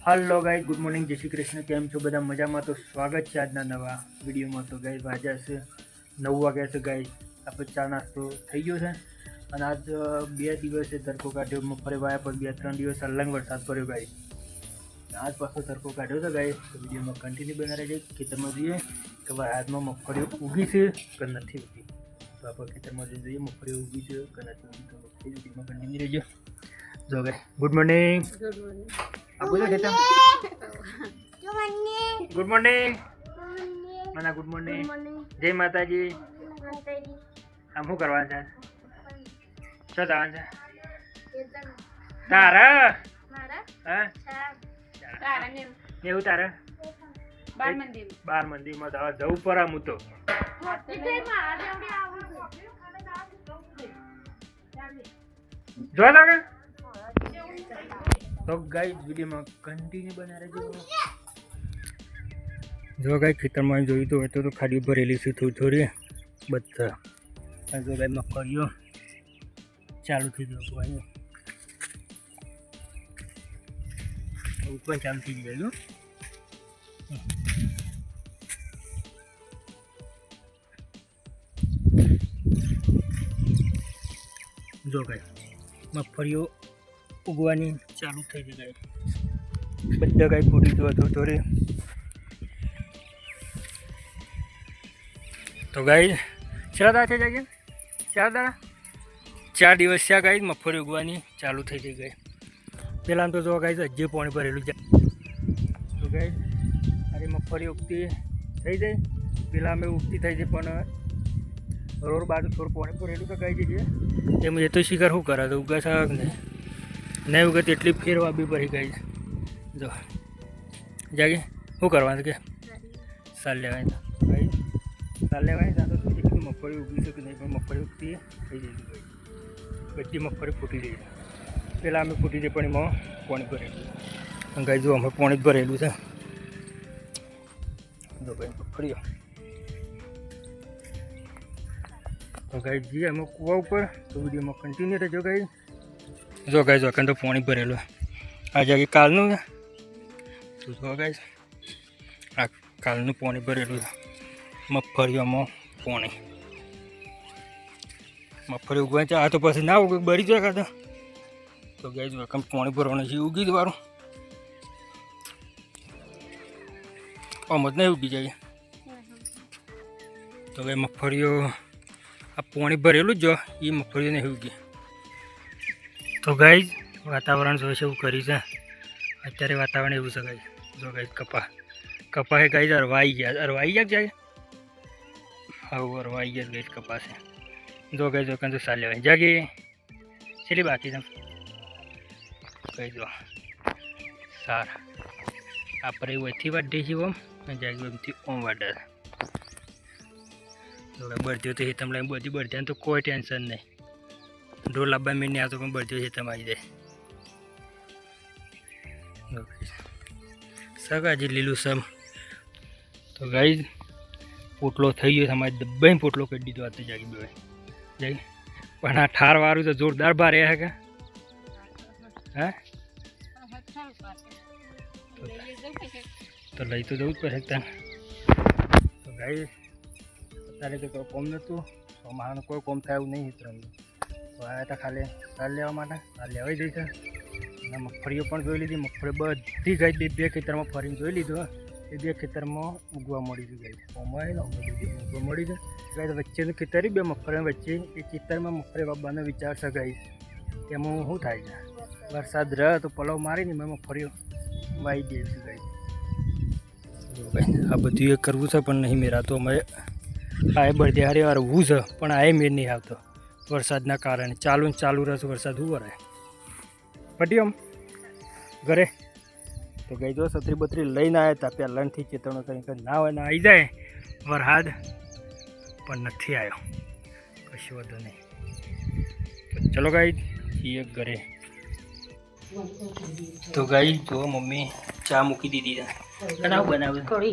Hello guys, good morning, जय श्री कृष्ण। केम छो बधा मजामां? तो स्वागत है आज नवा विडियो में। तो गाइस वाग्या से 9 वाग्या से गाइस આપણે ચા નાસ્તો થઈ ગયો છે અને આજ 2 દિવસે તડકો કાઢ્યો, મફરે વાયા પર 2-3 દિવસ અલંગ વરસાદ પડ્યો ગાઈસ। આજ પાછો તડકો કાઢ્યો છે ગાઈસ। તો વિડીયોમાં કન્ટિન્યુ બના રહેજો। ખેતરમાં જોઈએ કે વરસાદમાં મગફળી ઉગી છે કે નથી ઉગી। તો આપણે ખેતરમાં જોઈએ મગફળી ઉગી છે કે નથી ઉગી। તો વિડીયોમાં કન્ટિન્યુ રહેજો। જો guys good morning. Good morning. आप बोलो खेतम गुड मॉर्निंग मना गुड मॉर्निंग जय माता जी। हम શું કરવાનું છે? શું જવાનું છે તારે? હા એવું તારે 12 મંદિરમાં જવું પડે। હું તો જો લાગે तो गाइस वीडियो में कंटिन्यू बना रहे। जो गाइस खेतर में जो तो खाड़ी भरेली से थोड़ी थोड़ी बच्चा जो गाइस मगफळीओ चालू थी गयो ऊपर चालू थी गयो। जो गाइस मगफळीओ उगवानी चालू थी गई। बधा गाय फूटी जो थोड़ी थोड़ी। तो गाय चला दाड़ा थे जागे 4 दिवस से गाय मगफળી उगवानी चालू थी गई। पहला तो जो गाय हजे पानी भरेलू है। तो गाय अरे मगफળી उगती थी जाए पहला अमे उगती थी जाए पण रोड बाजू थोड़ा पानी भरेलू तो गाय जी एम ये तो शिकार शू करे तो उगा था नहीं नहीं उगे तो एटली फेरवा भी पड़ी गई। जो जागे शू करवा के साल लेवाय भाई साल लेवाय तो मगफળી उगी है कि नहीं पण मगफળી उगती है थी जाए गई। बधी मगफળી फूटी गई। पहला अमे फूटी जाए पण एमां पाणी भरेलू गाय जो अमे पाणी भरेलू है। जो भाई मगफળીઓ तो गाय जी अमे कुआ ऊपर। तो वीडियो में कंटिन्यू रहो गाय। जो गाय जो तो पानी भरेलू आ जागे कालू है। तो जो गाय आ कालू पानी भरेलू मगफળીઓ में पानी मगफળી उगवा आ तो पास ना उगे बड़ी जाए था। तो गाय जो पानी भरवा उगी द्वारू आम नहीं उगी जाए। तो गाय मगફળીઓ आ पानी भरेलू जो ये मगફળીઓ नहीं उगी। तो गाइज वातावरण जो है करी है अत्यारे वातावरण एवं है गाइज। जो गाइज कपा है गाइज अरवाई गया जाए। हाँ अरवाई गया गाइज कपा से। जो गाइज जो साल लेवाई जागे चलिए बाकी सब गाइज जो सार आप वही वाढ़े ओम जागे एमती ओम वाढ़े। जो बढ़ती तो हेतम लाइन बधी बढ़ती तो कोई टेंशन नहीं। ढोर लाबा में नहीं आता पण बढ़ती है तम आई जाए। सगाजी लीलू सब। तो गाइज पोटलो थी गयो हमारे डब्बे पोटलो कर दीधो आते जागी बे जागी पण आ ठार वाळू तो जोरदार भारे है क्या? हाँ तो लई तो जવું જ પડે। तो गाइज अत्यारे तो कोई कोम नतुं ચોમાસાનું કોઈ કોમ થાય એવું નહીં મિત્રોને। तो आया था खाली साल लेवा साल लेवाई गई है। मगफળીઓ પણ જોઈ લીધી। મગફળી બધી ગઈ બે ખેતરમાં ફરીને જોઈ લીધું। એ બે ખેતરમાં ઉગવા મળી ગઈ ઓમાં ઉગવા મળી જાય ગાય। વચ્ચેનું ખેતર બે મગફળી વચ્ચે એ ખેતરમાં મગફળી વાવવાનો વિચાર છે ગાય। એમાં શું થાય છે વરસાદ રહે તો પલવ મારીને મેં મગફળીઓ વાવી દઈશું ગાય। આ બધું એ કરવું છે પણ નહીં મેરા તો અમે આ બળદે હારે હરવું છે પણ આ મેર નહીં આવતો वरसादना कारण। चालू रस वरसाद हुआ रहे पटी हम घरे। तो गई जो छतरी बतरी लईने आया था पहला थी चेतवणी कहीं ना हो ना आई जाए वरसाद पण नहीं आयो कशो वांधो नहीं। तो चलो गाई ये घरे। तो गाई जो मम्मी चा मूकी दीदी है बनावे कढ़ी।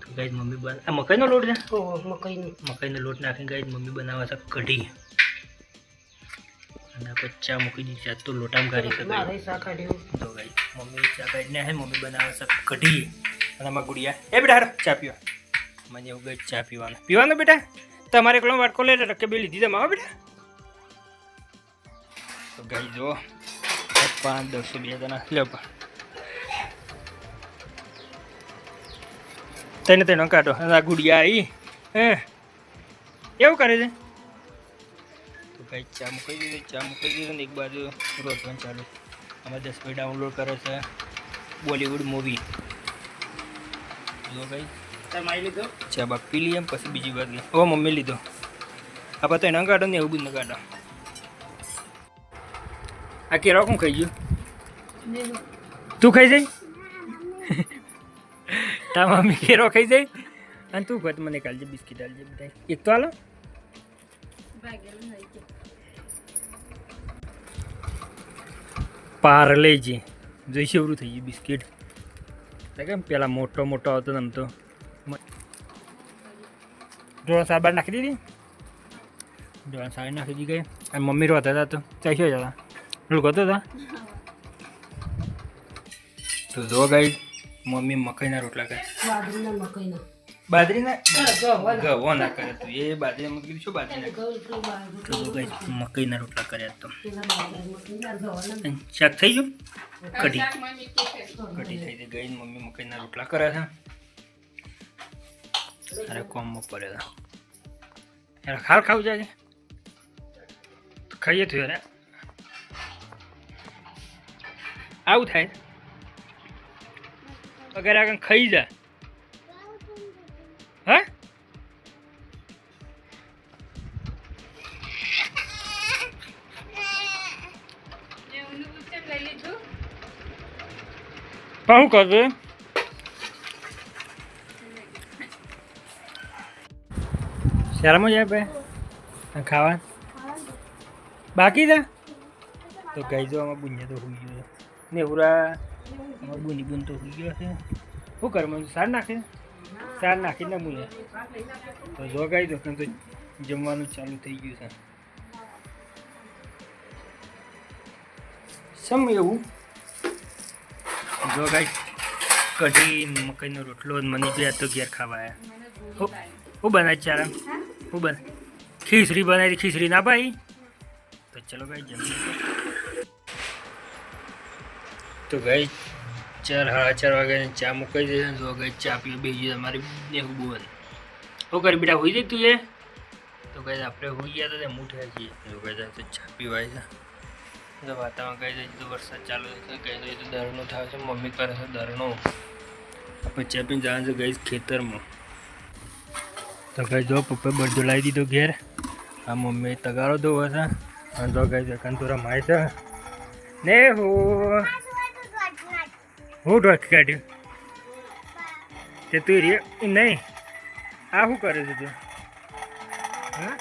तो गाई मम्मी बना मकई नो लोट है मकई नो लोट नाखी गाई मम्मी बनावे कढ़ी। અને આપણે ચા મૂકી દીધી. આજ તો લોટામાં કાઢી શકાય. તો ભાઈ મમ્મી ચા કાઢીને હે, મમ્મી બનાવે છે કઢી. અને આમાં ગુડિયા એ બેટા હારો ચા પીવા. મને એવું ગઈ ચા પીવાનું પીવાનું બેટા. તમારે એકલો વાટકો લે રકે બે લીધી તમે આવો બેટા. તો ગઈ જો 500 2 જણા લે તેને કાઢો. અને આ ગુડિયા આવી હે એવું કરે છે. તો કઈ ચા મૂકી દીધું ને એક બાજુ રોટવાનું ચાલુ. આમાં 10 મિનિટ ડાઉનલોડ કરે છે બોલિવૂડ મૂવી. જો ભાઈ તમારી લીધો ચા બાપ પી લઈએ પછી બીજી વાત નહીં. ઓ મમ્મી લીધો. આપણે તો એના કાઢો ને એવું બધું કાઢો. આ કેરો કોણ ખાઈ ગયું? તું ખાઈ જાય? તા મમ્મી કેરો ખાઈ જાય અને તું કહે મને કાલજે બિસ્કીટ આલજે બધા એક તો હાલો. પાર લઈ જઈ જોઈ શેવરું થઈ ગયું બિસ્કીટ. કેમ પેલા મોટો આવતો ને આમ તો ડોળા સાબાર નાખી દીધી. ડોળા સાડી નાખી દીધી ગઈ. અને મમ્મી રોતા હતા તો ચાઈ શું જતા ગતો હતા. તો જો ગઈ મમ્મી મકાઈના રોટલા કરે. બાજરીના ગવો ના કરે તું એ બાજરી મતલબ શું બાજરી તો ગઈ મકાઈના રોટલા કર્યા. તો શાક થઈ ગયું. કઢી થઈ ગઈ. મમ્મી મકાઈના રોટલા કર્યા છે. અરે કોમમાં પડે યાર ખાર ખાવું જાય ખાઈએ તું યાર. આવું થાય અગર આગળ ખાઈ જા. હા શું કરજો શહેરમાં જાય ભાઈ ખાવા બાકી છે. તો કઈ જો આમાં બુનિયા તો હોઈ ગયો ને પૂરા આમાં બુન તો હોઈ ગયો છે. શું કર મને સાર નાખે સાર નાખીને બુને. તો જો કઈ દો તો જમવાનું ચાલુ થઈ ગયું છે. સમ એવું જો કઈ કઢી મકાઈનો રોટલો મને બે તો ઘેર ખાવા આવ્યા. હું બનાવી ચારા હું બન ખીચડી બનાવી. ખીચડી ના ભાઈ તો ચલો ભાઈ જમી. તો ભાઈ 4 સાડા 4 વાગે ચા મૂકાઈ દે. જો ગઈ ચા પીવા બેસી અમારી દેવું બોલ શું કરી બેટા હોઈ જાય તું એ. તો કહે આપણે હોઈ ગયા તો મૂઠ્યા છીએ. જો કહે તો ચા પીવાય છે. તો વાતાવરણ કહી દે તો વરસાદ ચાલુ છે. કહી દે તો દરનો થાય છે. મમ્મી કરે છે દરનો. આપણે ચા પીને જવાનું છે ગઈ ખેતરમાં. તો કહી જો પપ્પા બળદો લાવી દીધો ઘેર. આ મમ્મી તગારો દો હશે. અને તો કહી કંતુરા માય છે ને હું ડોટ કાઢ્યું તે તું રે નહીં. આ શું કરે છે તું? હા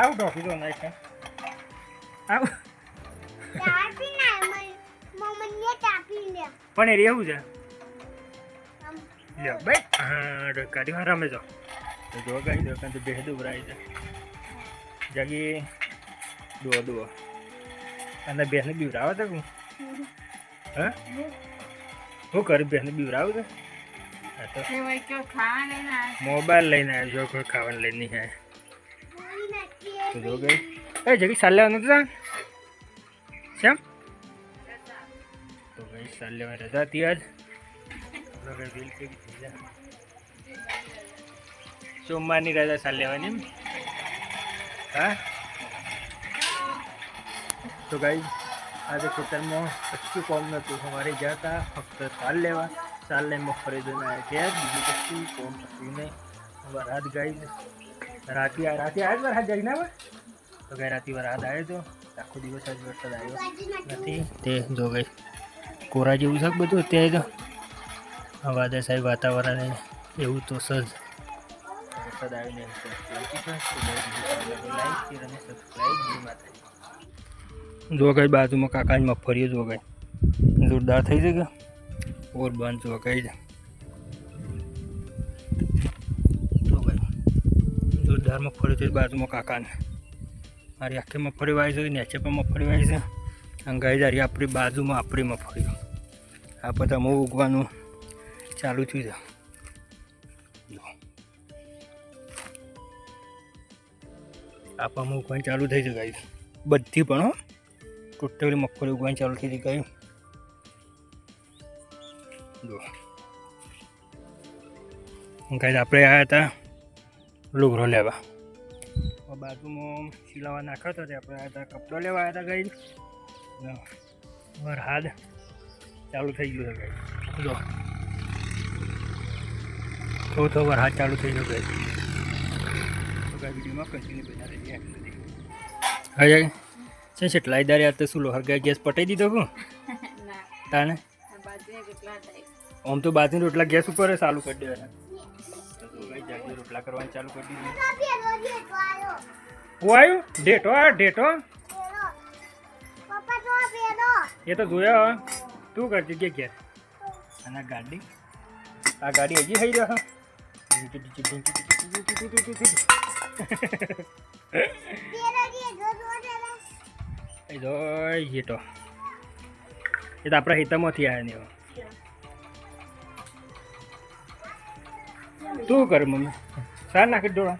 આવું ડોકી દો નાખ આવું પણ એ રહેવું છે. લ્યો ભાઈ હા કાઢી હા રમે જાઓ. તો જો ગાઈ દો કારણ તો બે દુબરાઈ છે જાગી દુઓ અને બેને બીવરાવે છે. હા શું કર્યું બેને બીવરાવું છે? મોબાઈલ લઈને આવ્યો કોઈ ખાવાનું લઈને નહીં આવ્યા. તો જો ગઈ એ જગી સાલ લેવાનું હતું કેમ? તો ગઈ સાલ લેવાની રજા હતી આજ. સોમવારની રજા સાલ લેવાની એમ. હા તો ગઈ આજે ખેતરમાં કશું કોમ નહોતું. સવારે ગયા હતા ફક્ત સાલ લેવા. સાલ લઈને ખરીદીને આવ્યા ત્યાં બીજું કશું કોમ થતું નહીં. વરસાદ ગઈ રાતે આવ્યો વરસાદ જઈ ના તો ગઈ રાતે વરસાદ આવ્યો તો આખો દિવસ આજ વરસાદ આવ્યો નથી. તે જો ગઈ કોરા જેવું છે બધું અત્યારે તો વાદળ સાહેબ વાતાવરણ એવું તો સજ વરસાદ આવીને જો ગઈ બાજુમાં કાકાની મગફળીઓ જો ગઈ જોરદાર થઈ જશે. ઓર બંધ જો ગઈ જો ગઈ જોરદાર મગફળી થઈ બાજુમાં કાકાને. મારી આખી મગફળી વાવી છે, નીચે પણ મગફળી વાવી છે. અને ગાઈઝ આરી આપણી બાજુમાં આપણી મગફળી, આ બધા મગ ઉગવાનું ચાલુ થયું છે. આપવામાં ઉગવાનું ચાલુ થઈ છે ગાઈઝ, બધી પણ હો ટોટલી મગફળી ઉગવાની ચાલુ થઈ ગઈ. જો ગાઈઝ આપણે આવ્યા હતા લુગરો લેવા, બાજુમાં સિલાવા નાખ્યો હતો, આપણે આવ્યા હતા કપડો લેવા આવ્યા હતા ગાઈઝ. વરસાદ ચાલુ થઈ ગયું છે ગાઈઝ, જો થોડો વરસાદ ચાલુ થઈ ગયો ગાઈઝ. વિડીયોમાં કન્ટિન્યુ બના રહીએ. હા છે કેટલાય દારે આ તો શું લોહર ગેસ પટાઈ દીધો હું તાને આમ તો બાજરી રોટલા ગેસ ઉપર ચાલુ કરી દેવાના. રોટલા કરવાનું ચાલુ કરી દીધું. હું આવ્યું ઢેટો એ તો જોયા તું કરતી કે ઘેર. અને આ ગાડી હજી થઈ રહ્યો એ તો આપણા હિતામાંથી આવ્યા નહીં. તું કર મમ્મી સાર નાખી ડોળા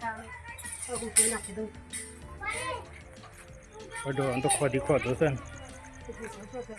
તો ખોદો છે ને.